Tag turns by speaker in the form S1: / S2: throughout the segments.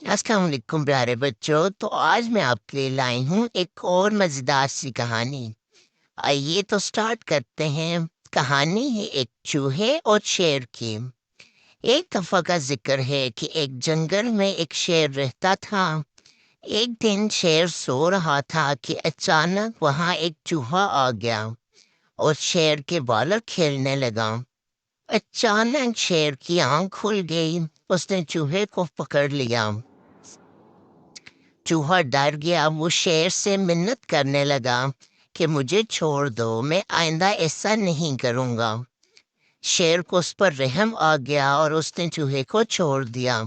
S1: السلام علیکم پیارے بچوں، تو آج میں آپ کے لیے لائی ہوں ایک اور مزیدار سی کہانی۔ آئیے تو سٹارٹ کرتے ہیں۔ کہانی ہے ایک چوہے اور شیر کی۔ ایک دفعہ کا ذکر ہے کہ ایک جنگل میں ایک شیر رہتا تھا۔ ایک دن شیر سو رہا تھا کہ اچانک وہاں ایک چوہا آ گیا اور شیر کے بالوں کھیلنے لگا۔ اچانک شیر کی آنکھ کھل گئی، اس نے چوہے کو پکڑ لیا۔ چوہا ڈر گیا، وہ شیر سے منت کرنے لگا کہ مجھے چھوڑ دو، میں آئندہ ایسا نہیں کروں گا۔ شیر کو اس پر رحم آ گیا اور اس نے چوہے کو چھوڑ دیا۔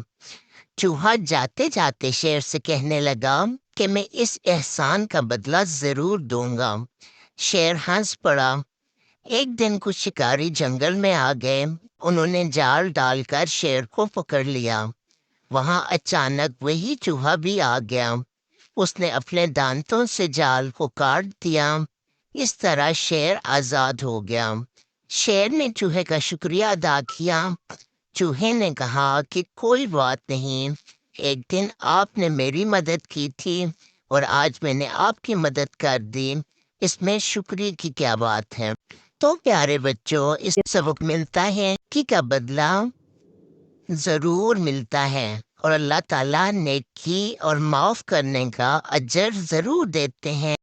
S1: چوہا جاتے جاتے شیر سے کہنے لگا کہ میں اس احسان کا بدلہ ضرور دوں گا۔ شیر ہنس پڑا۔ ایک دن کچھ شکاری جنگل میں آ گئے، انہوں نے جال ڈال کر شیر کو پکڑ لیا۔ وہاں اچانک وہی چوہا بھی آ گیا، اس نے اپنے دانتوں سے جال کو کاٹ دیا۔ اس طرح شیر آزاد ہو گیا۔ شیر نے چوہے کا شکریہ ادا کیا۔ چوہے نے کہا کہ کوئی بات نہیں، ایک دن آپ نے میری مدد کی تھی اور آج میں نے آپ کی مدد کر دی، اس میں شکریہ کی کیا بات ہے۔ تو پیارے بچوں، اس سے سبق ملتا ہے کہ کا بدلہ ضرور ملتا ہے اور اللہ تعالیٰ نیکی اور معاف کرنے کا اجر ضرور دیتے ہیں۔